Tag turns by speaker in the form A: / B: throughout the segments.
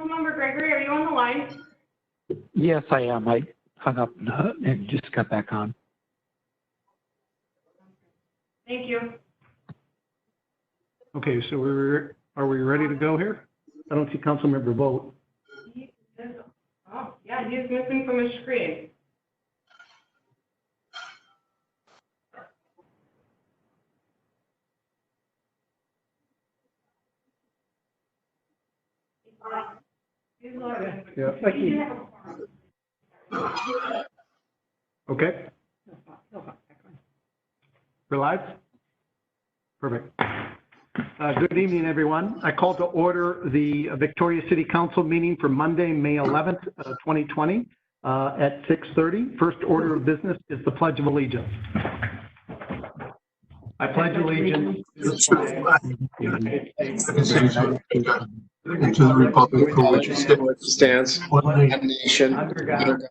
A: Councilmember Gregory, are you on the line?
B: Yes, I am. I hung up and just got back on.
A: Thank you.
C: Okay, so are we ready to go here? I don't see Councilmember Vogt.
A: Oh, yeah, he's missing from his screen. He's logging.
C: Yeah. Okay. We're live? Perfect. Good evening, everyone. I call to order the Victoria City Council meeting for Monday, May 11th, 2020 at 6:30. First order of business is the Pledge of Allegiance. I pledge allegiance to the flag of the United States
D: and to the republic for which it stands, one nation,
C: under God,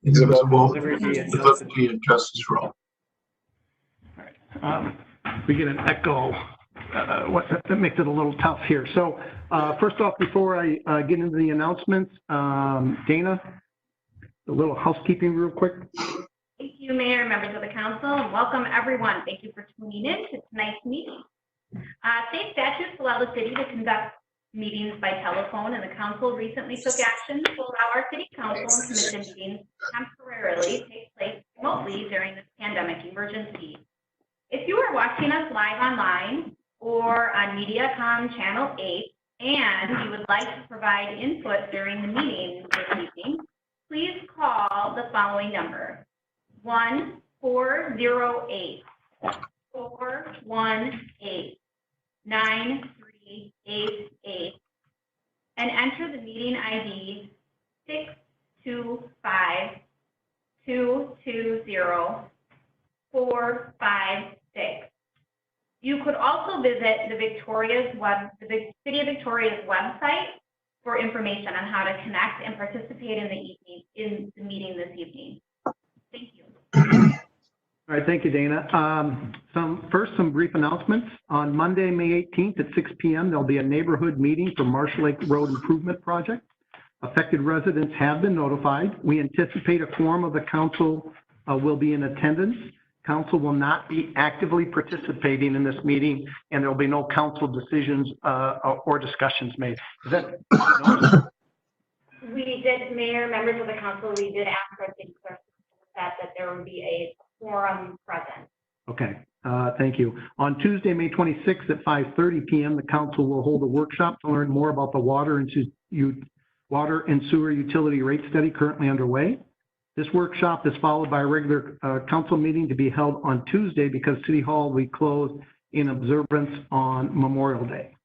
D: indivisible,
C: with liberty
D: and justice for all.
C: We get an echo. That makes it a little tough here. So first off, before I get into the announcements, Dana, a little housekeeping real quick.
A: Thank you, Mayor, members of the council, and welcome everyone. Thank you for tuning in to tonight's meeting. State statutes allow the city to conduct meetings by telephone, and the council recently took action to allow our city council and commission meetings to temporarily take place remotely during this pandemic emergency. If you are watching us live online or on MediaCom Channel 8 and you would like to provide input during the meeting this evening, please call the following number: 1-408-418-9388 and enter the meeting ID 625-220-456. You could also visit the City of Victoria's website for information on how to connect and participate in the meeting this evening. Thank you.
C: All right, thank you, Dana. Some brief announcements. On Monday, May 18th at 6 p.m., there'll be a neighborhood meeting for Marshall Lake Road Improvement Project. Affected residents have been notified. We anticipate a quorum of the council will be in attendance. Council will not be actively participating in this meeting, and there will be no council decisions or discussions made. Is that?
A: We did, Mayor, members of the council, we did ask our city clerk that there would be a quorum present.
C: Okay, thank you. On Tuesday, May 26th at 5:30 p.m., the council will hold a workshop to learn more about the water and sewer utility rate study currently underway. This workshop is followed by a regular council meeting to be held on Tuesday because City Hall will be closed in observance on Memorial Day.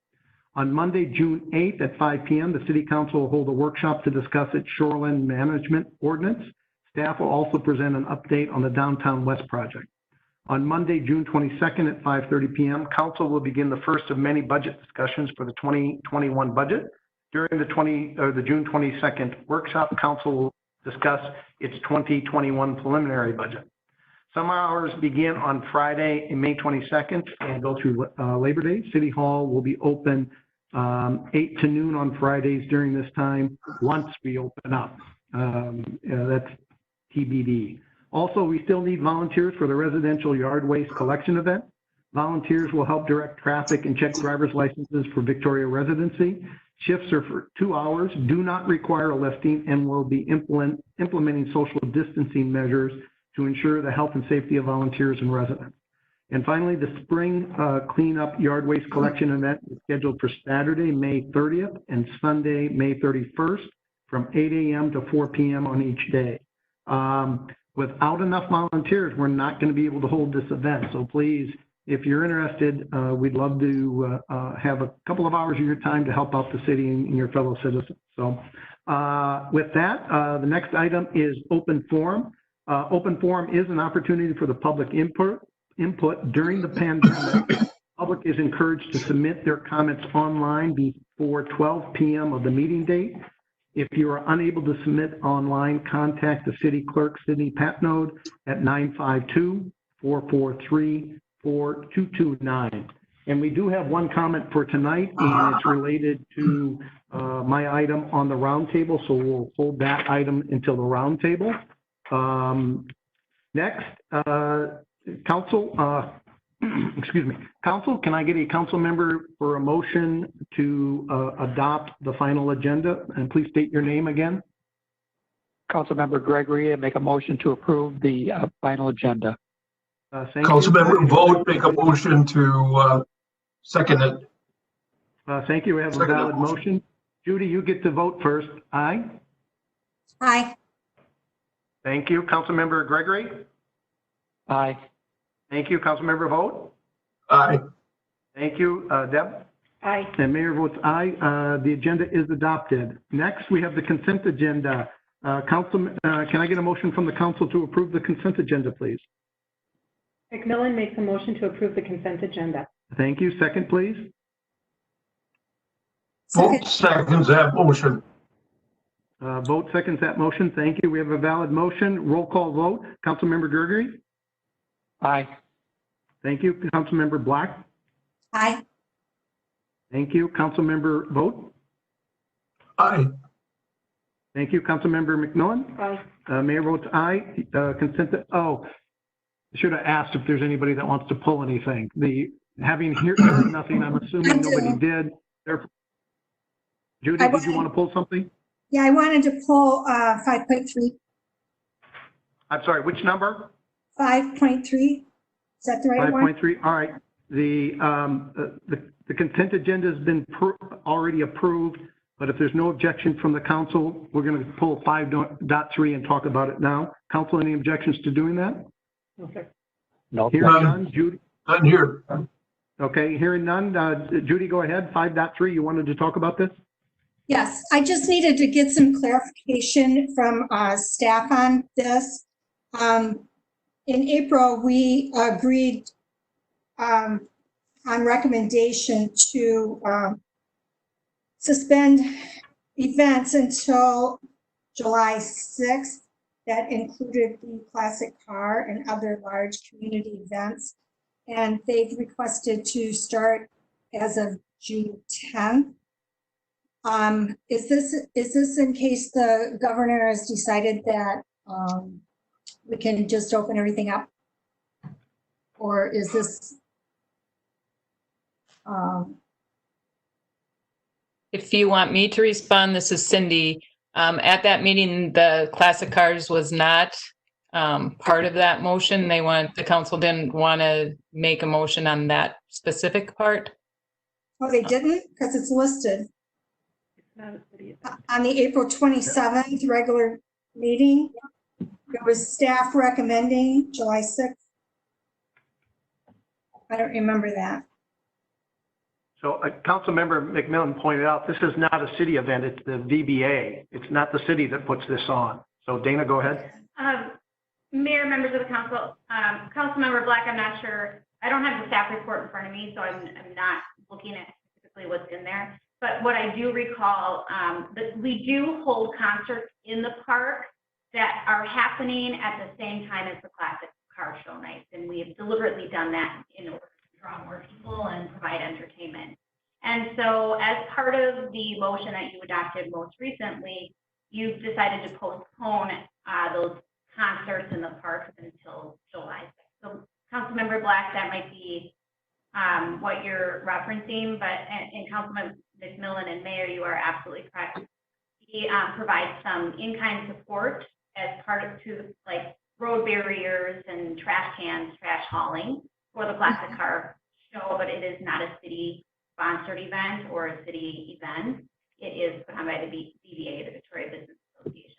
C: On Monday, June 8th at 5 p.m., the City Council will hold a workshop to discuss its shoreline management ordinance. Staff will also present an update on the Downtown West project. On Monday, June 22nd at 5:30 p.m., Council will begin the first of many budget discussions for the 2021 budget. During the June 22nd workshop, Council will discuss its 2021 preliminary budget. Some hours begin on Friday, May 22nd, and go through Labor Day. City Hall will be open 8 to noon on Fridays during this time once we open up. That's TBD. Also, we still need volunteers for the residential yard waste collection event. Volunteers will help direct traffic and check driver's licenses for Victoria residency. Shifts are for 2 hours, do not require a lifting, and will be implementing social distancing measures to ensure the health and safety of volunteers and residents. And finally, the spring cleanup yard waste collection event is scheduled for Saturday, May 30th and Sunday, May 31st from 8 a.m. to 4 p.m. on each day. Without enough volunteers, we're not going to be able to hold this event. So please, if you're interested, we'd love to have a couple of hours of your time to help out the city and your fellow citizens. So with that, the next item is open forum. Open forum is an opportunity for the public input during the pandemic. The public is encouraged to submit their comments online before 12 p.m. of the meeting date. If you are unable to submit online, contact the city clerk, Sydney Patnode, at 952-443-4229. And we do have one comment for tonight, and it's related to my item on the roundtable, so we'll hold that item until the roundtable. Next, council, excuse me, council, can I get a council member for a motion to adopt the final agenda? And please state your name again.
B: Councilmember Gregory, I make a motion to approve the final agenda.
C: Thank you.
D: Councilmember Vogt, make a motion to second it.
C: Thank you. We have a
D: Second
C: valid
D: motion.
C: motion. Judy, you get to vote first. Aye.
E: Aye.
C: Thank you. Councilmember Gregory.
B: Aye.
C: Thank you. Councilmember Vogt.
D: Aye.
C: Thank you. Deb.
E: Aye.
C: And Mayor votes aye. The agenda is adopted. Next, we have the consent agenda. Council, can I get a motion from the council to approve the consent agenda, please?
E: McMillan makes a motion to approve the consent agenda.
C: Thank you. Second, please.
D: Vogt seconds that motion.
C: Vote seconds that motion. Thank you. We have a valid motion. Roll call vote. Councilmember Gregory.
B: Aye.
C: Thank you. Councilmember Black.
E: Aye.
C: Thank you. Councilmember Vogt.
D: Aye.
C: Thank you. Councilmember McMillan.
E: Aye.
C: Mayor votes aye. Consent. I should have asked if there's anybody that wants to pull anything. Having heard nothing, I'm assuming nobody did. Therefore, Judy, did you want to pull something?
E: Yeah, I wanted to pull 5.3.
C: I'm sorry, which number?
E: 5.3. Is that the right one?
C: 5.3. All right. The consent agenda has been already approved, but if there's no objection from the council, we're going to pull 5.3 and talk about it now. Council, any objections to doing that?
E: Okay.
B: No.
C: Hearing none. Judy?
D: None here.
C: Okay, hearing none. Judy, go ahead. 5.3, you wanted to talk about this?
E: Yes, I just needed to get some clarification from staff on this. In April, we agreed on recommendation to suspend events until July 6th. That included the classic car and other large community events. And they've requested to start as of June 10th. Is this in case the governor has decided that we can just open everything up? Or is this?
F: If you want me to respond, this is Cindy. At that meeting, the classic cars was not part of that motion. The council didn't want to make a motion on that specific part.
E: Oh, they didn't? Because it's listed. On the April 27th regular meeting, there was staff recommending July 6th. I don't remember that.
C: So Councilmember McMillan pointed out, this is not a city event, it's the VBA. It's not the city that puts this on. So Dana, go ahead.
A: Mayor, members of the council, Councilmember Black, I'm not sure. I don't have the staff report in front of me, so I'm not looking at specifically what's in there. But what I do recall, that we do hold concerts in the park that are happening at the same time as the classic car show nights. And we have deliberately done that in order to draw more people and provide entertainment. And so as part of the motion that you adopted most recently, you've decided to postpone those concerts in the parks until July 6th. So Councilmember Black, that might be what you're referencing, but and Councilman McMillan and Mayor, you are absolutely correct. We provide some in-kind support as part of like road barriers and trash cans, trash hauling for the classic car show, but it is not a city-sponsored event or a city event. It is put on by the VBA, the Victoria Business Association.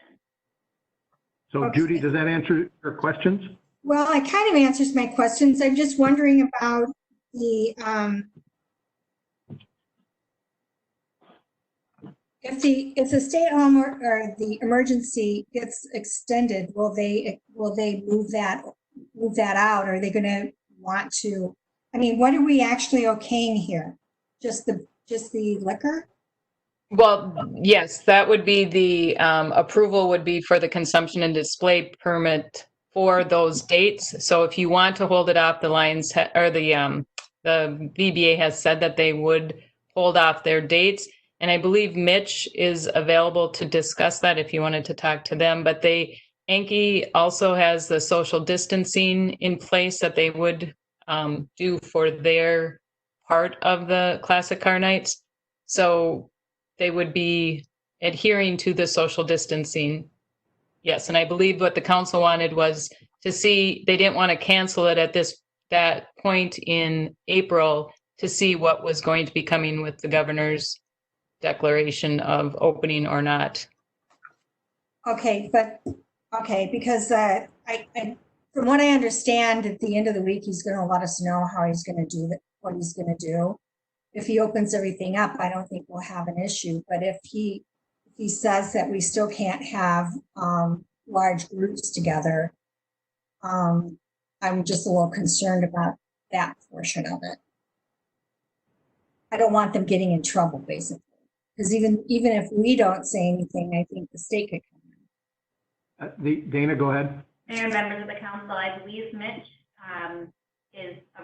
C: So
E: Okay.
C: Judy, does that answer your questions?
E: Well, it kind of answers my questions. I'm just wondering about the, if the stay-at-home or the emergency gets extended, will they move that out? Are they going to want to? I mean, what are we actually okaying here? Just the liquor?
F: Well, yes, that would be the approval would be for the consumption and display permit for those dates. So if you want to hold it off, the the VBA has said that they would hold off their dates. And I believe Mitch is available to discuss that if you wanted to talk to them. But Anki also has the social distancing in place that they would do for their part of the classic car nights. So they would be adhering to the social distancing. Yes, and I believe what the council wanted was to see, they didn't want to cancel it at that point in April to see what was going to be coming with the governor's declaration of opening or not.
E: Okay, because from what I understand, at the end of the week, he's going to let us know how he's going to do what he's going to do. If he opens everything up, I don't think we'll have an issue. But if he says that we still can't have large groups together, I'm just a little concerned about that portion of it. I don't want them getting in trouble, basically. Because even if we don't say anything, I think the state could come in.
C: Dana, go ahead.
A: Mayor and members of the council, I believe Mitch he's a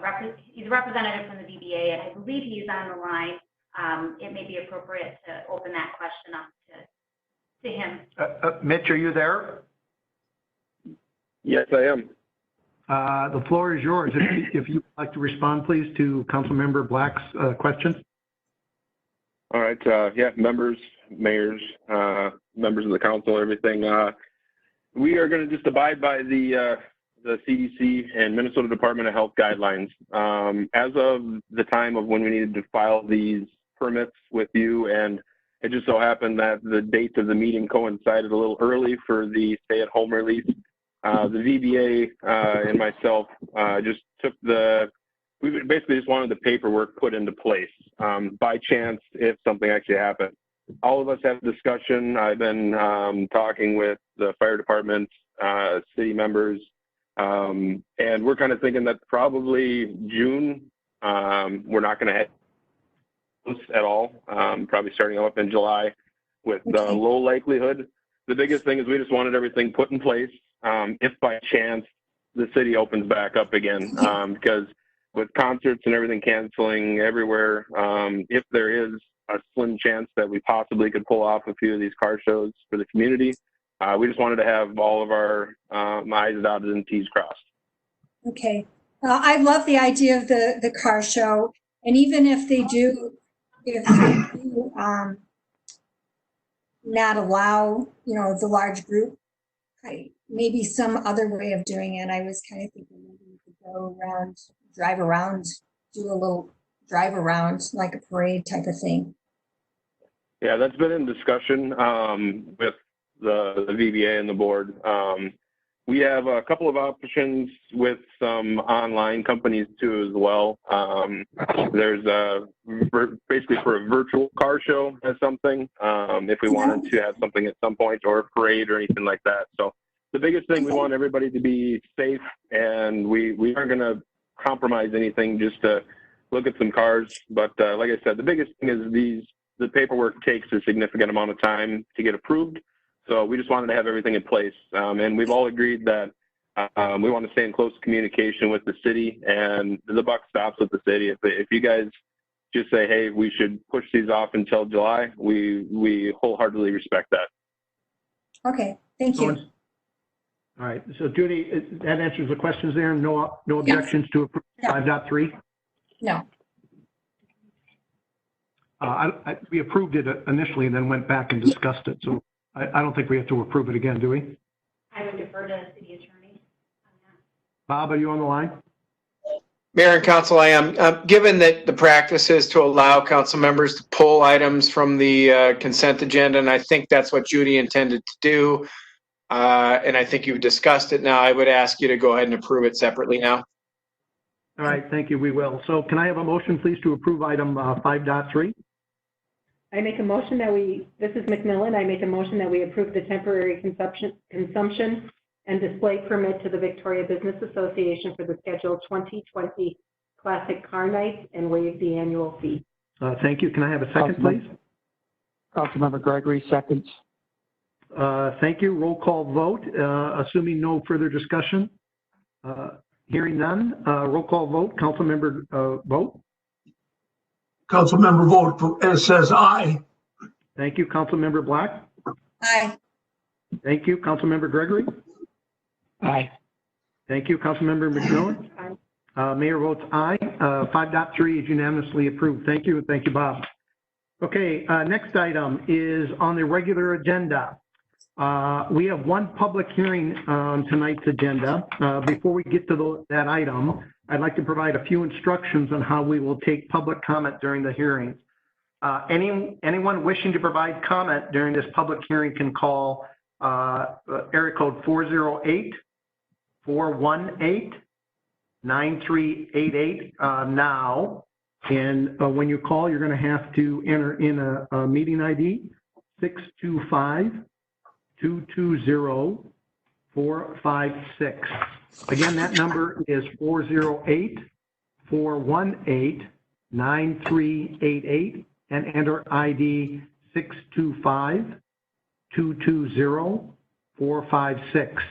A: representative from the VBA, and I believe he's on the line. It may be appropriate to open that question up to him.
C: Mitch, are you there?
G: Yes, I am.
C: The floor is yours. If you'd like to respond, please, to Councilmember Black's question.
G: All right. Yeah, members, mayors, members of the council, everything. We are going to just abide by the CDC and Minnesota Department of Health guidelines. As of the time of when we needed to file these permits with you, and it just so happened that the date of the meeting coincided a little early for the stay-at-home release. The VBA and myself just took we basically just wanted the paperwork put into place by chance if something actually happened. All of us have discussion. I've been talking with the fire department, city members, and we're kind of thinking that probably June, we're not going to have this at all, probably starting up in July with low likelihood. The biggest thing is we just wanted everything put in place if by chance the city opens back up again, because with concerts and everything canceling everywhere, if there is a slim chance that we possibly could pull off a few of these car shows for the community, we just wanted to have all of our I's dotted and T's crossed.
E: Okay. I love the idea of the car show. And even if they do not allow, the large group, maybe some other way of doing it. I was kind of thinking maybe we could go around, drive around, do a little drive around like a parade type of thing.
G: Yeah, that's been in discussion with the VBA and the board. We have a couple of options with some online companies too as well. There's basically for a virtual car show as something, if we wanted to have something at some point, or a parade or anything like that. So the biggest thing, we want everybody to be safe, and we aren't going to compromise anything just to look at some cars. But like I said, the biggest thing is the paperwork takes a significant amount of time to get approved. So we just wanted to have everything in place. And we've all agreed that we want to stay in close communication with the city, and the buck stops with the city. If you guys just say, hey, we should push these off until July, we wholeheartedly respect that.
E: Okay, thank you.
C: All right, so Judy, that answers the questions there. No objections to approve 5.3?
E: No.
C: We approved it initially and then went back and discussed it. So I don't think we have to approve it again, do we?
A: I would defer to the city attorney.
C: Bob, are you on the line?
H: Mayor and Council, I am. Given that the practice is to allow council members to pull items from the consent agenda, and I think that's what Judy intended to do, and I think you've discussed it now, I would ask you to go ahead and approve it separately now.
C: All right, thank you. We will. So can I have a motion, please, to approve item 5.3?
I: I make a motion that this is McMillan, I make a motion that we approve the temporary consumption and display permit to the Victoria Business Association for the scheduled 2020 Classic Car Nights and waive the annual fee.
C: Thank you. Can I have a second, please?
B: Councilmember Gregory, seconds.
C: Thank you. Roll call vote. Assuming no further discussion. Hearing none, roll call vote. Councilmember vote.
D: Councilmember vote says aye.
C: Thank you. Councilmember Black.
E: Aye.
C: Thank you. Councilmember Gregory.
B: Aye.
C: Thank you. Councilmember McMillan. Mayor votes aye. 5.3 is unanimously approved. Thank you, and thank you, Bob. Okay, next item is on the regular agenda. We have one public hearing on tonight's agenda. Before we get to that item, I'd like to provide a few instructions on how we will take public comment during the hearings. Anyone wishing to provide comment during this public hearing can call area code 408-418-9388 now. And when you call, you're going to have to enter in a meeting ID, 625-220-456. Again, that number is 408-418-9388 and enter ID 625-220-456.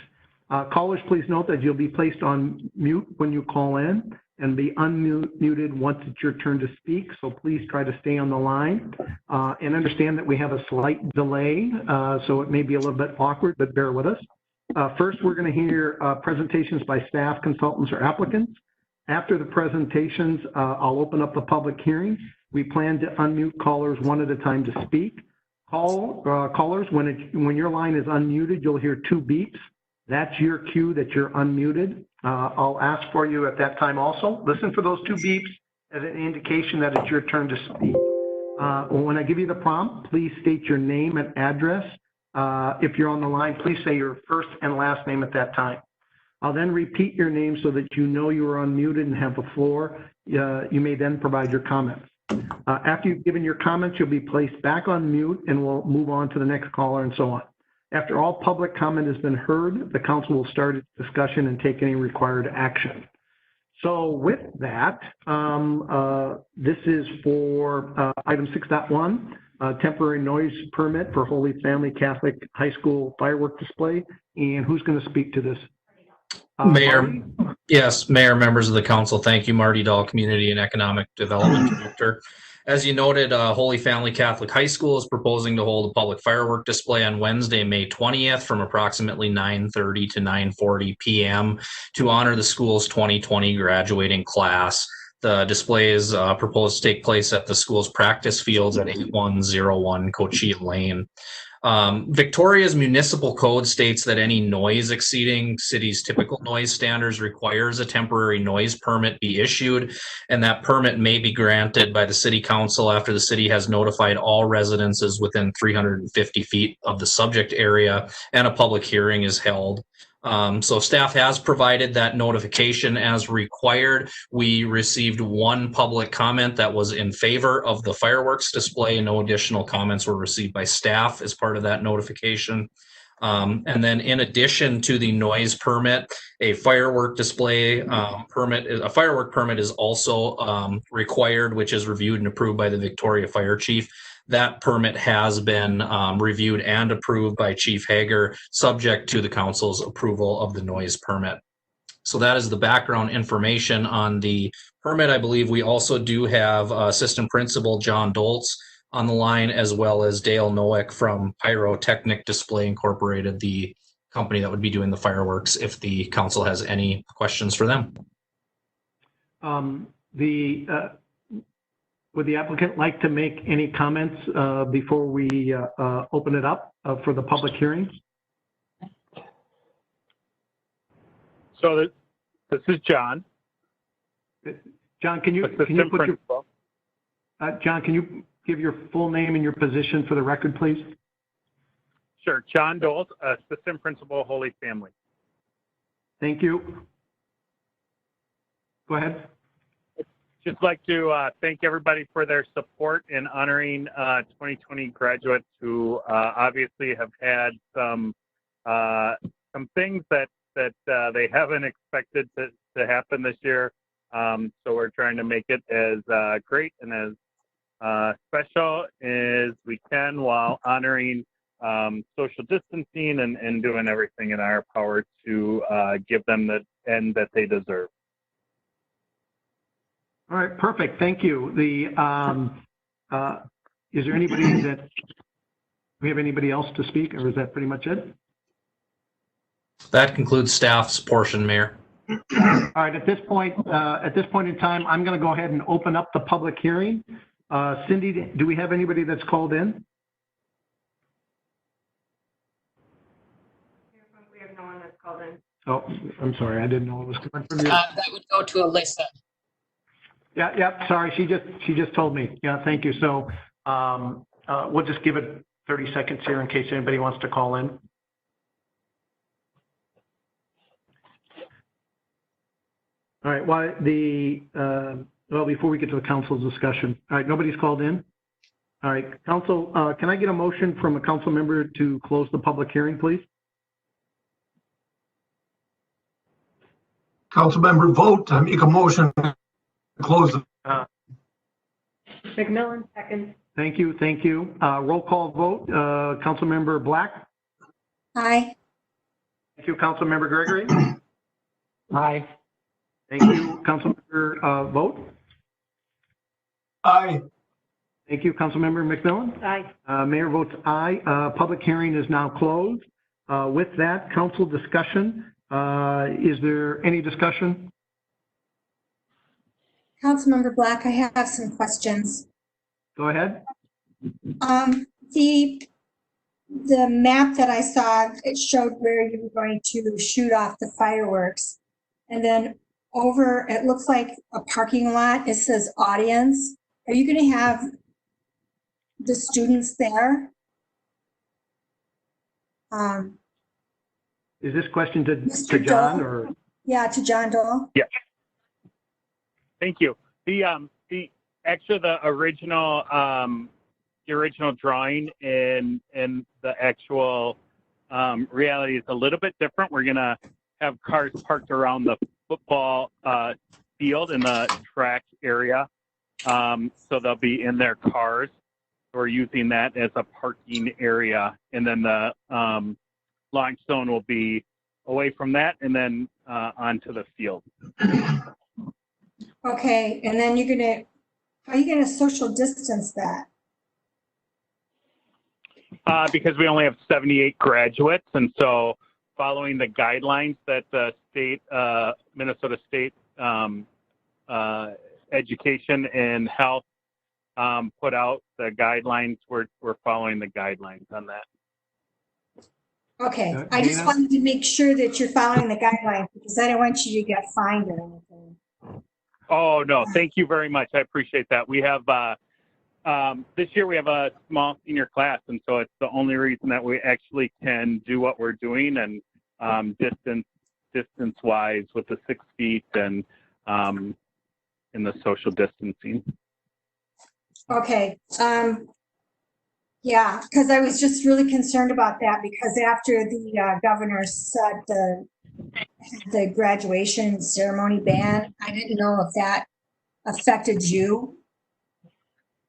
C: Callers, please note that you'll be placed on mute when you call in and be unmuted once it's your turn to speak. So please try to stay on the line and understand that we have a slight delay. So it may be a little bit awkward, but bear with us. First, we're going to hear presentations by staff, consultants, or applicants. After the presentations, I'll open up the public hearing. We plan to unmute callers one at a time to speak. Callers, when your line is unmuted, you'll hear two beeps. That's your cue that you're unmuted. I'll ask for you at that time also. Listen for those two beeps as an indication that it's your turn to speak. When I give you the prompt, please state your name and address. If you're on the line, please say your first and last name at that time. I'll then repeat your name so that you know you are unmuted and have the floor. You may then provide your comments. After you've given your comments, you'll be placed back on mute and we'll move on to the next caller and so on. After all public comment has been heard, the council will start its discussion and take any required action. So with that, this is for item 6.1, temporary noise permit for Holy Family Catholic High School firework display. And who's going to speak to this?
J: Mayor,
C: Marty?
J: yes, Mayor, members of the council, thank you. Marty Dahl, Community and Economic Development Director. As you noted, Holy Family Catholic High School is proposing to hold a public firework display on Wednesday, May 20th from approximately 9:30 to 9:40 p.m. to honor the school's 2020 graduating class. The display is proposed to take place at the school's practice fields at 8101 Cochise Lane. Victoria's municipal code states that any noise exceeding city's typical noise standards requires a temporary noise permit be issued, and that permit may be granted by the city council after the city has notified all residences within 350 feet of the subject area and a public hearing is held. So staff has provided that notification as required. We received one public comment that was in favor of the fireworks display. No additional comments were received by staff as part of that notification. And then in addition to the noise permit, a firework display permit is also required, which is reviewed and approved by the Victoria Fire Chief. That permit has been reviewed and approved by Chief Hager, subject to the council's approval of the noise permit. So that is the background information on the permit. I believe we also do have Assistant Principal John Doltz on the line, as well as Dale Noack from Pyrotechnic Display Incorporated, the company that would be doing the fireworks, if the council has any questions for them.
C: Would the applicant like to make any comments before we open it up for the public hearing?
K: So this is John.
C: John, can you put your John, can you give your full name and your position for the record, please?
K: Sure, John Doles, Assistant Principal, Holy Family.
C: Thank you. Go ahead.
K: Just like to thank everybody for their support in honoring 2020 graduates who obviously have had some things that they haven't expected to happen this year. So we're trying to make it as great and as special as we can while honoring social distancing and doing everything in our power to give them the end that they deserve.
C: All right, perfect. Thank you. Is there anybody that, do we have anybody else to speak, or is that pretty much it?
J: That concludes staff's portion, Mayor.
C: All right, at this point in time, I'm going to go ahead and open up the public hearing. Cindy, do we have anybody that's called in?
A: We have no one that's called in.
C: Oh, I'm sorry, I didn't know it was coming from you.
F: That would go to Alyssa.
C: Yeah, sorry, she just told me. Yeah, thank you. So we'll just give it 30 seconds here in case anybody wants to call in. All right, well, before we get to the council's discussion, all right, nobody's called in? All right, council, can I get a motion from a council member to close the public hearing, please?
D: Councilmember Vogt, I make a motion to close the.
I: McMillan, second.
C: Thank you. Roll call vote, Councilmember Black.
E: Aye.
C: Thank you, Councilmember Gregory.
B: Aye.
C: Thank you, Councilmember Vogt.
D: Aye.
C: Thank you, Councilmember McMillan.
I: Aye.
C: Mayor votes aye. Public hearing is now closed. With that, council discussion. Is there any discussion?
E: Councilmember Black, I have some questions.
C: Go ahead.
E: The map that I saw, it showed where you were going to shoot off the fireworks. And then over, it looks like a parking lot. It says audience. Are you going to have the students there?
C: Is this question to
E: Mr.
C: John
E: Dole?
C: or?
E: Yeah, to John Dole.
K: Yeah. Thank you. The original drawing and the actual reality is a little bit different. We're gonna have cars parked around the football field in the track area, so they'll be in their cars. We're using that as a parking area, and then the launch zone will be away from that, and then onto the field.
E: Okay, and then how are you gonna social distance that?
K: Because we only have 78 graduates, and so following the guidelines that the state, Minnesota State Education and Health put out, the guidelines, we're following the guidelines on that.
E: Okay, I just wanted to make sure that you're following the guidelines because I don't want you to get fined or anything.
K: Oh, no, thank you very much. I appreciate that. We have, this year we have a small senior class, and so it's the only reason that we actually can do what we're doing, and distance-wise with the 6 feet and in the social distancing.
E: Okay, yeah, because I was just really concerned about that because after the governor said the graduation ceremony ban, I didn't know if that affected you.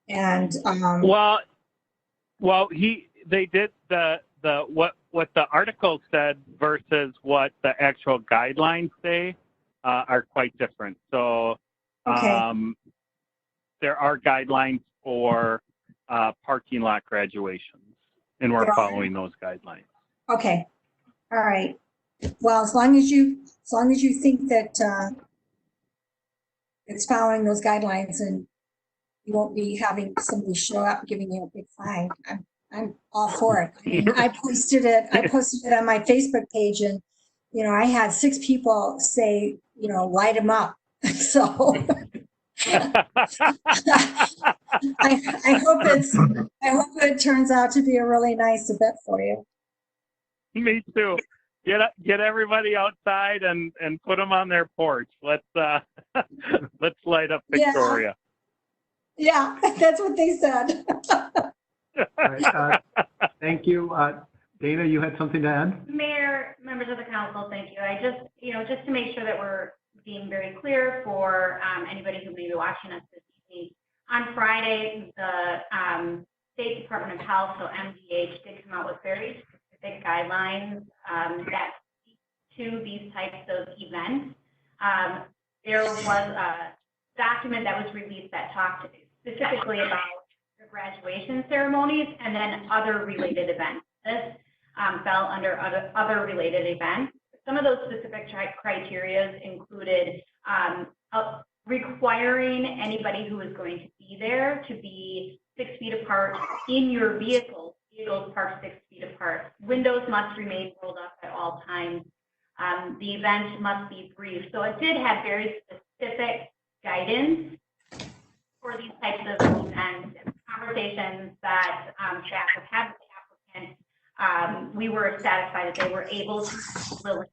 E: And
K: well, they did what the article said versus what the actual guidelines say are quite different. So
E: okay.
K: There are guidelines for parking lot graduations, and we're following those guidelines.
E: Okay, all right. Well, as long as you think that it's following those guidelines, and you won't be having somebody show up giving you a big fine, I'm all for it. I mean, I posted it on my Facebook page, and I had 6 people say, light them up. So I hope it turns out to be a really nice event for you.
K: Me too. Get everybody outside and put them on their porch. Let's light up Victoria.
E: Yeah, that's what they said.
C: All right, thank you. Dana, you had something to add?
A: Mayor, members of the council, thank you. I just, just to make sure that we're being very clear for anybody who may be watching us this evening. On Friday, the State Department of Health, so MDH, did come out with very specific guidelines that speak to these types of events. There was a document that was released that talked specifically about the graduation ceremonies and then other related events. This fell under other related events. Some of those specific criteria included requiring anybody who is going to be there to be 6 feet apart in your vehicles parked 6 feet apart. Windows must remain rolled up at all times. The event must be brief. So it did have very specific guidance for these types of events and conversations that staff have had with the applicant. We were satisfied that they were able to fulfill those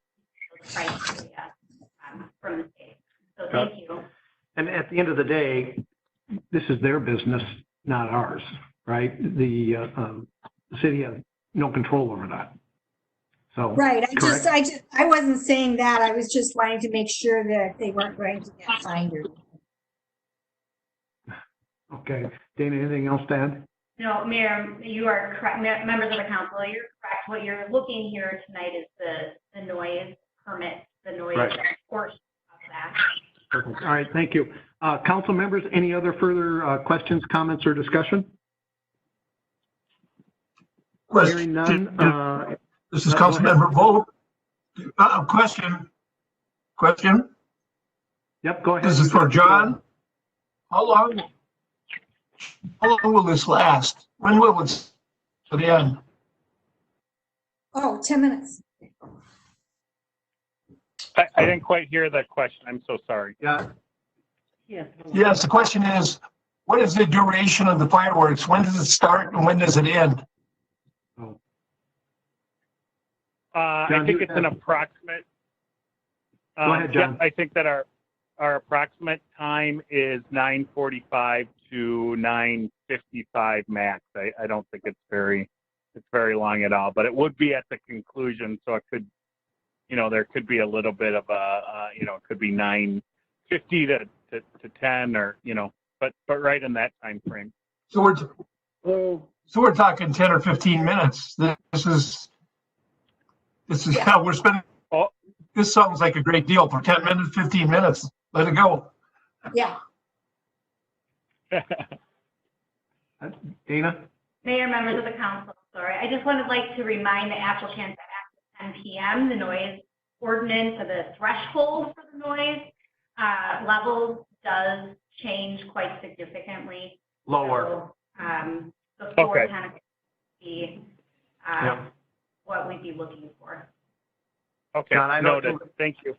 A: criteria from the state. So thank you.
C: And at the end of the day, this is their business, not ours, right? The city has no control over that. So
E: Right.
C: correct?
E: I wasn't saying that. I was just wanting to make sure that they weren't going to get fined or.
C: Okay. Dana, anything else to add?
A: No, Mayor, you are correct. Members of the council, you're correct. What you're looking here tonight is the noise permit, the noise portion of that.
C: Perfect. All right. Thank you. Council members, any other further questions, comments, or discussion? Hearing none.
D: This is Councilmember Vogt. Question.
C: Yep, go ahead.
D: This is for John. How long will this last? When will it end?
E: Oh, 10 minutes.
K: I didn't quite hear that question. I'm so sorry.
C: Yeah.
D: Yes, the question is, what is the duration of the fireworks? When does it start and when does it end?
K: I think it's an approximate.
C: Go ahead, John.
K: I think that our approximate time is 9:45 to 9:55 max. I don't think it's very long at all, but it would be at the conclusion, so it could, there could be a little bit of it could be 9:50 to 10 or, but right in that time frame.
D: So we're talking 10 or 15 minutes. This is how we're spending.
K: Oh.
D: This sounds like a great deal for 10 minutes, 15 minutes. Let it go.
E: Yeah.
C: Dana?
A: Mayor, members of the council, sorry. I just would like to remind the applicant that after 10 p.m., the noise ordinance or the threshold for the noise level does change quite significantly.
C: Lower.
A: So, before
K: Okay.
A: 10 be what we'd be looking for.
K: Okay,
C: John, I know
K: noted. Thank you.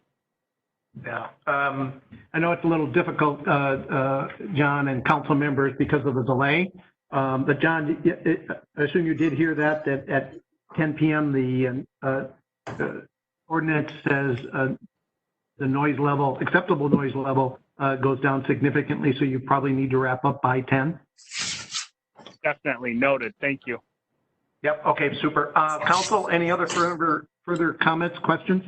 C: Yeah. I know it's a little difficult, John and council members, because of the delay. But John, I assume you did hear that at 10 p.m. the ordinance says the noise level, acceptable noise level, goes down significantly. So you probably need to wrap up by 10.
K: Definitely noted. Thank you.
C: Yep. Okay. Super. Council, any other further comments, questions?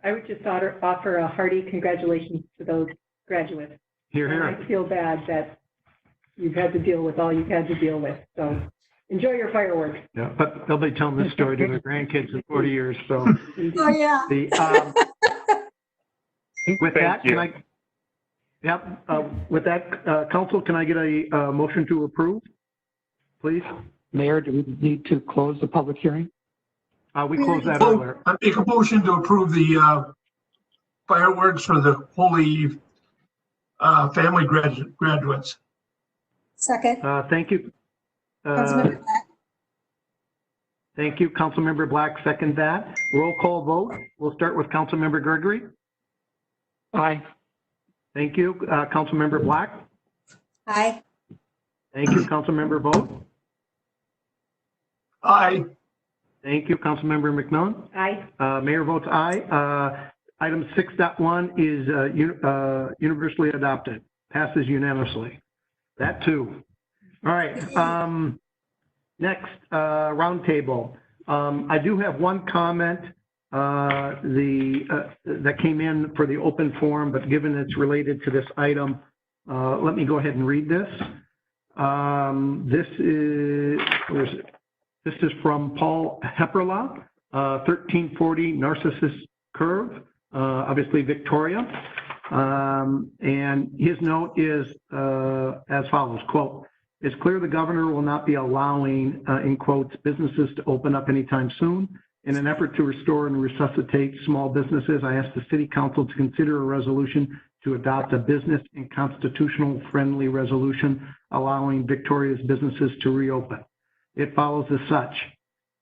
I: I would just offer a hearty congratulations to those graduates.
C: Here, here.
I: I feel bad that you've had to deal with all you've had to deal with. So enjoy your fireworks.
C: Yeah, but they'll be telling this story to their grandkids in 40 years. So
E: Oh, yeah.
C: with that,
K: Thank you.
C: can I? Yep. With that, council, can I get a motion to approve, please?
B: Mayor, do we need to close the public hearing?
C: We closed that earlier.
D: I make a motion to approve the fireworks for the Holy Family graduates.
E: Second.
C: Thank you.
E: Councilmember Black.
C: Thank you. Councilmember Black, second that. Roll call vote. We'll start with Councilmember Gregory.
B: Aye.
C: Thank you. Councilmember Black.
E: Aye.
C: Thank you. Councilmember Vogt.
D: Aye.
C: Thank you. Councilmember McMillan.
I: Aye.
C: Mayor votes aye. Item 6.1 is universally adopted, passes unanimously. That too. All right. Next, roundtable. I do have one comment that came in for the open forum, but given it's related to this item, let me go ahead and read this. This is, where is it? This is from Paul Hepperla, 1340 Narcissus Curve, obviously Victoria. And his note is as follows, quote, "It's clear the governor will not be allowing, in quotes, businesses to open up anytime soon. In an effort to restore and resuscitate small businesses, I asked the city council to consider a resolution to adopt a business and constitutional friendly resolution allowing Victoria's businesses to reopen. It follows as such.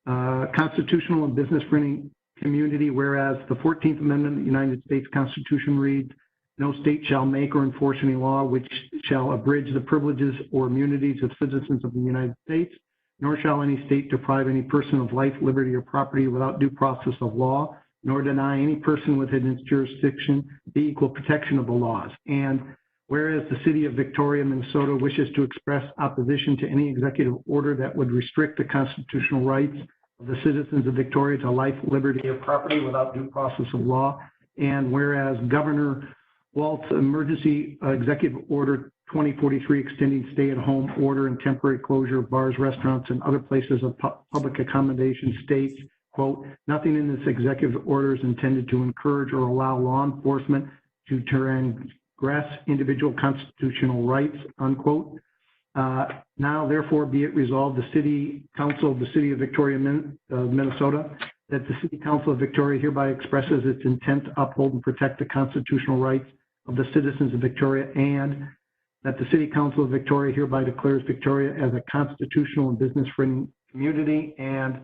C: Constitutional and business friendly community, whereas the 14th Amendment of the United States Constitution reads, no state shall make or enforce any law which shall abridge the privileges or immunities of citizens of the United States, nor shall any state deprive any person of life, liberty, or property without due process of law, nor deny any person within its jurisdiction the equal protection of the laws. And whereas the city of Victoria, Minnesota wishes to express opposition to any executive order that would restrict the constitutional rights of the citizens of Victoria to life, liberty, or property without due process of law. And whereas Governor Walt's emergency executive order 2043 extending stay-at-home order and temporary closure of bars, restaurants, and other places of public accommodation states, quote, nothing in this executive order is intended to encourage or allow law enforcement to transgress individual constitutional rights, unquote. Now, therefore, be it resolved, the City Council of the City of Victoria, Minnesota, that the City Council of Victoria hereby expresses its intent to uphold and protect the constitutional rights of the citizens of Victoria, and that the City Council of Victoria hereby declares Victoria as a constitutional and business-friendly community, and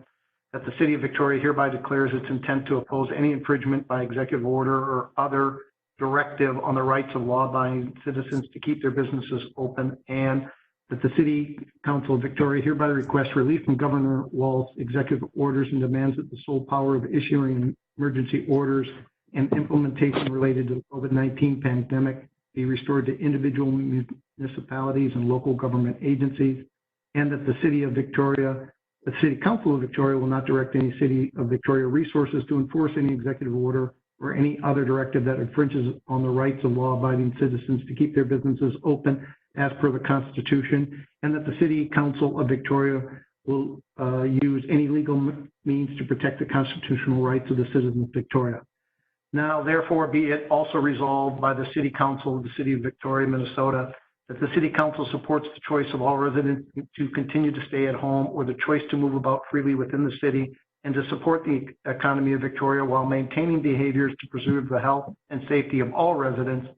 C: that the City of Victoria hereby declares its intent to oppose any infringement by executive order or other directive on the rights of law-abiding citizens to keep their businesses open, and that the City Council of Victoria hereby requests relief from Governor Walt's executive orders and demands that the sole power of issuing emergency orders and implementation related to the COVID-19 pandemic be restored to individual municipalities and local government agencies, and that the City Council of Victoria will not direct any City of Victoria resources to enforce any executive order or any other directive that infringes on the rights of law-abiding citizens to keep their businesses open as per the Constitution, and that the City Council of Victoria will use any legal means to protect the constitutional rights of the citizens of Victoria. Now, therefore, be it also resolved by the City Council of the City of Victoria, Minnesota, that the City Council supports the choice of all residents to continue to stay at home or the choice to move about freely within the city and to support the economy of Victoria while maintaining behaviors to preserve the health and safety of all residents,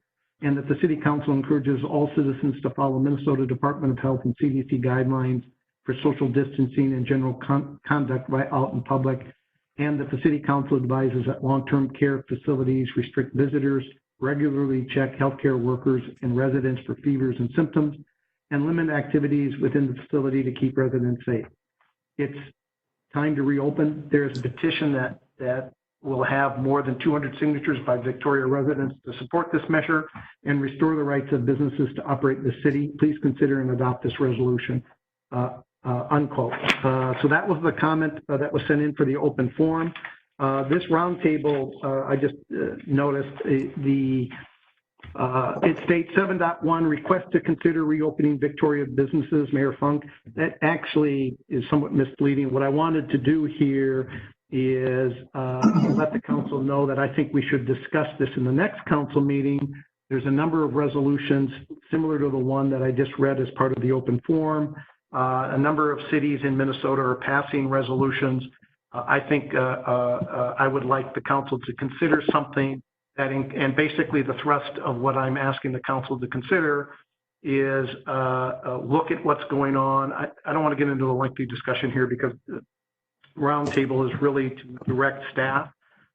C: and that the City Council encourages all citizens to follow Minnesota Department of Health and CDC guidelines for social distancing and general conduct right out in public, and that the City Council advises that long-term care facilities restrict visitors, regularly check healthcare workers and residents for fevers and symptoms, and limit activities within the facility to keep residents safe. It's time to reopen. There is a petition that will have more than 200 signatures by Victoria residents to support this measure and restore the rights of businesses to operate in the city. Please consider and adopt this resolution, unquote. So that was the comment that was sent in for the open forum. This roundtable, I just noticed it states 7.1, request to consider reopening Victoria businesses, Mayor Funk. That actually is somewhat misleading. What I wanted to do here is let the council know that I think we should discuss this in the next council meeting. There's a number of resolutions similar to the one that I just read as part of the open forum. A number of cities in Minnesota are passing resolutions. I think I would like the council to consider something that, and basically the thrust of what I'm asking the council to consider is look at what's going on. I don't want to get into a lengthy discussion here because roundtable is really to direct staff.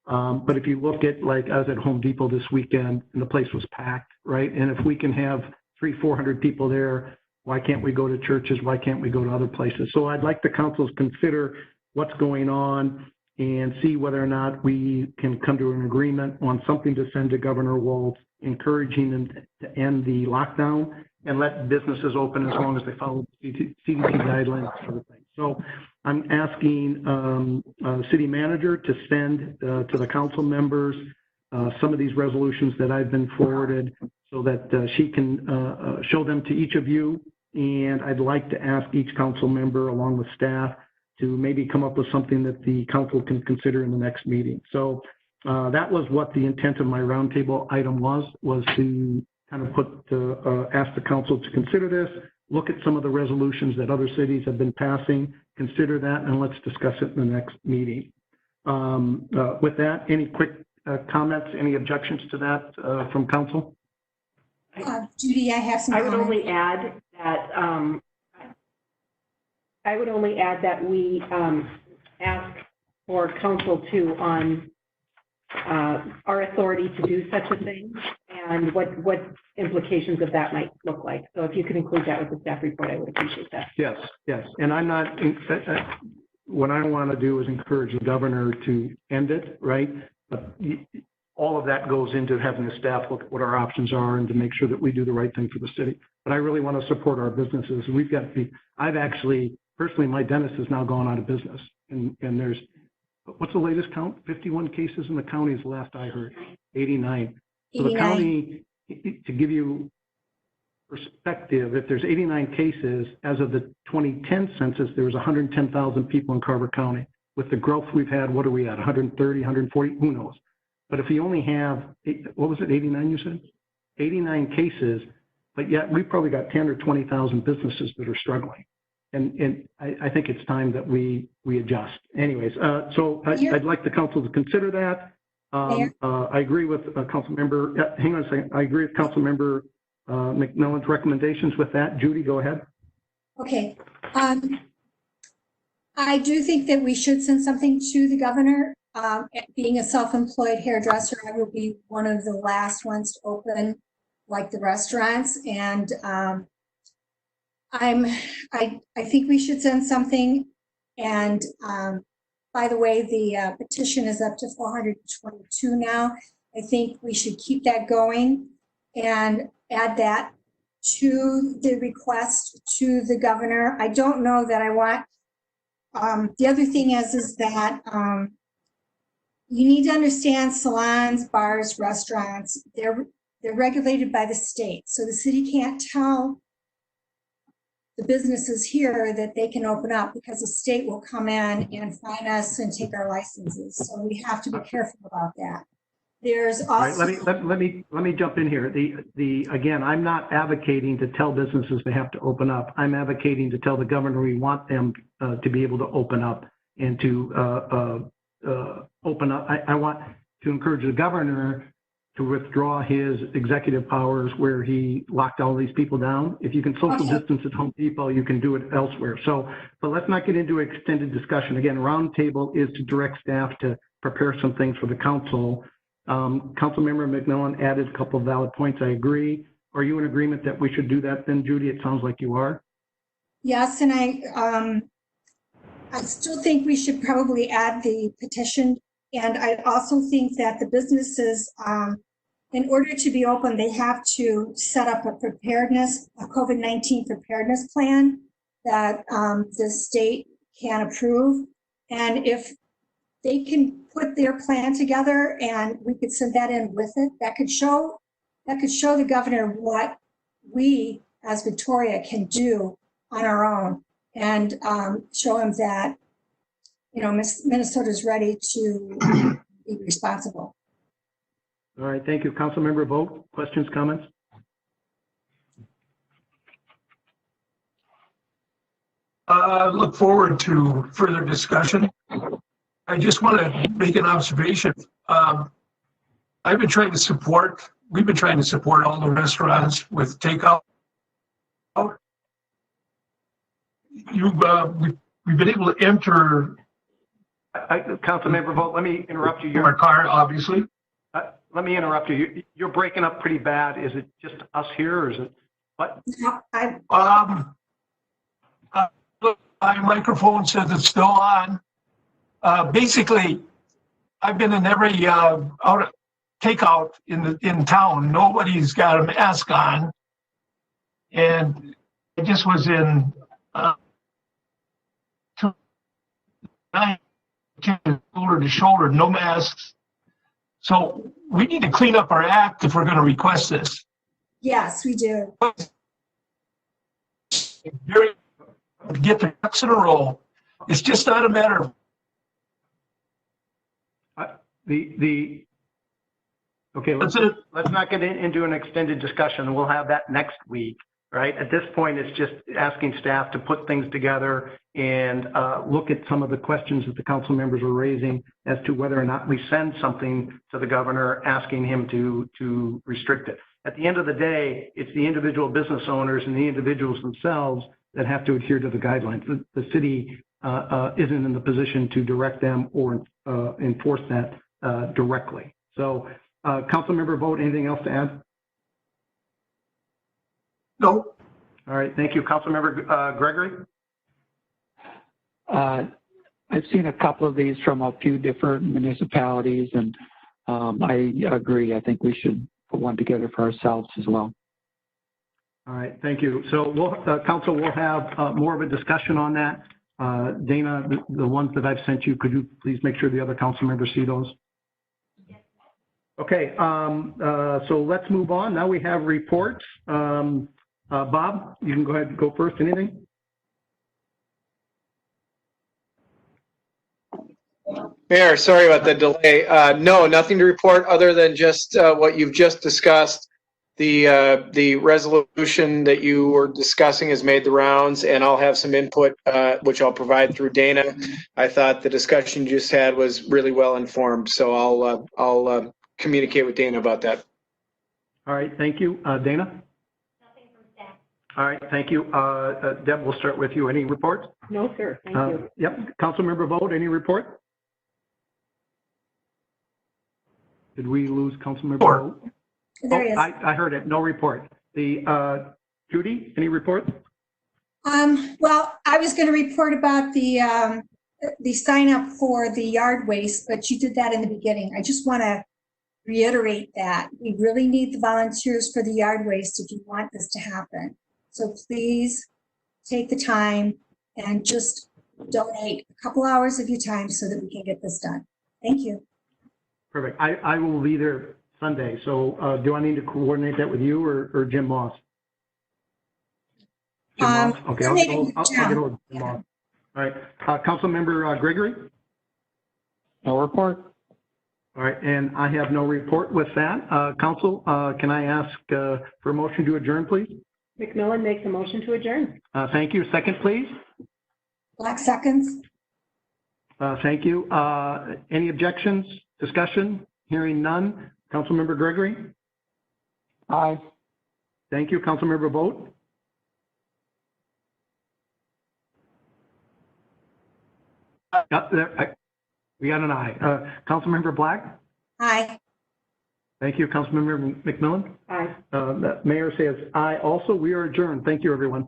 C: But if you look at, like, I was at Home Depot this weekend and the place was packed, right? And if we can have 300-400 people there, why can't we go to churches? Why can't we go to other places? So I'd like the council to consider what's going on and see whether or not we can come to an agreement on something to send to Governor Waltz, encouraging them to end the lockdown and let businesses open as long as they follow CDC guidelines and other things. So I'm asking the city manager to send to the council members some of these resolutions that I've been forwarded so that she can show them to each of you and I'd like to ask each council member along with staff to maybe come up with something that the council can consider in the next meeting. So that was what the intent of my roundtable item was to kind of ask the council to consider this, look at some of the resolutions that other cities have been passing, consider that, and let's discuss it in the next meeting. With that, any quick comments, any objections to that from council?
E: Judy, I have some
I: I would
E: comments.
I: only add that we ask for council to on our authority to do such a thing and what implications of that might look like. So if you could include that with the staff report, I would appreciate that.
C: Yes, yes. And I'm not, what I want to do is encourage the governor to end it, right? But all of that goes into having the staff look at what our options are and to make sure that we do the right thing for the city. But I really want to support our businesses. We've got I've actually, personally, my dentist has now gone out of business. And there's, what's the latest count? 51 cases in the county is the last I heard. 89. So the county, to give you perspective, if there's 89 cases, as of the 2010 census, there was 110,000 people in Carver County. With the growth we've had, what are we at? 130, 140, who knows? But if you only have, what was it, 89 you said? 89 cases, but yet we probably got 10 or 20,000 businesses that are struggling. And I think it's time that we adjust. Anyways, so I'd like the council to consider that. I agree with council member, hang on a second. I agree with council member McMillan's recommendations with that. Judy, go ahead.
E: Okay. I do think that we should send something to the governor. Being a self-employed hairdresser, I will be one of the last ones to open, like the restaurants. And I think we should send something. And by the way, the petition is up to 422 now. I think we should keep that going and add that to the request to the governor. I don't know that I want, the other thing is that you need to understand salons, bars, restaurants, they're regulated by the state. So the city can't tell the businesses here that they can open up because the state will come in and fine us and take our licenses. So we have to be careful about that. There's also.
C: All right, let me jump in here. Again, I'm not advocating to tell businesses they have to open up. I'm advocating to tell the governor we want them to be able to open up and to open up. I want to encourage the governor to withdraw his executive powers where he locked all these people down. If you can social distance at Home Depot, you can do it elsewhere. So, but let's not get into extended discussion. Again, roundtable is to direct staff to prepare some things for the council. Councilmember McMillan added a couple of valid points. I agree. Are you in agreement that we should do that then, Judy? It sounds like you are.
E: Yes, and I still think we should probably add the petition. And I also think that the businesses, in order to be open, they have to set up a COVID-19 preparedness plan that the state can approve. And if they can put their plan together and we could send that in with it, that could show the governor what we as Victoria can do on our own, and show him that, you know, Minnesota's ready to be responsible.
C: All right, thank you. Councilmember Vogt, questions, comments?
D: Look forward to further discussion. I just want to make an observation. We've been trying to support all the restaurants with takeout. We've been able to enter.
C: Councilmember Vogt, let me interrupt you.
D: Our car, obviously.
C: Let me interrupt you. You're breaking up pretty bad. Is it just us here, or is it what?
D: My microphone says it's still on. Basically, I've been in every takeout in town. Nobody's got a mask on, and I just was in shoulder to shoulder, no masks. So we need to clean up our act if we're going to request this.
E: Yes, we do.
D: get the ducks in a row. It's just not a matter of
C: Okay, let's not get into an extended discussion. We'll have that next week, right? At this point, it's just asking staff to put things together and look at some of the questions that the council members were raising as to whether or not we send something to the governor asking him to restrict it. At the end of the day, it's the individual business owners and the individuals themselves that have to adhere to the guidelines. The city isn't in the position to direct them or enforce that directly. So, council member Vogt, anything else to add?
D: no.
C: All right, thank you. Council member Gregory?
B: I've seen a couple of these from a few different municipalities, and I agree. I think we should put one together for ourselves as well.
C: All right, thank you. So council will have more of a discussion on that. Dana, the ones that I've sent you, could you please make sure the other council members see those? Okay, so let's move on. Now we have reports. Bob, you can go ahead and go first. Anything?
H: Mayor, sorry about the delay. No, nothing to report other than just what you've just discussed. The resolution that you were discussing has made the rounds, and I'll have some input, which I'll provide through Dana. I thought the discussion you just had was really well informed, so I'll communicate with Dana about that.
C: All right, thank you. Dana?
A: Nothing from staff.
C: All right, thank you. Deb, we'll start with you. Any reports?
I: No, sir. Thank you.
C: Yep. Councilmember Vogt, any report? Did we lose Councilmember Vogt?
E: There he is.
C: I heard it. No report. Judy, any report?
E: Well, I was going to report about the sign up for the yard waste, but you did that in the beginning. I just want to reiterate that we really need the volunteers for the yard waste if you want this to happen. So please take the time and just donate a couple hours of your time so that we can get this done. Thank you.
C: Perfect. I will be there Sunday. So do I need to coordinate that with you or Jim Moss? Jim Moss? Okay, I'll get over to Jim Moss. All right. Councilmember Gregory?
B: No report.
C: All right, and I have no report with that. Council, can I ask for a motion to adjourn, please?
I: McMillan makes a motion to adjourn.
C: Thank you. Second, please.
E: Black seconds.
C: Thank you. Any objections? Discussion? Hearing none. Councilmember Gregory?
B: Aye.
C: Thank you. Councilmember Vogt? We got an aye. Councilmember Black?
E: Aye.
C: Thank you. Councilmember McMillan?
I: Aye.
C: The mayor says aye also. We are adjourned. Thank you, everyone.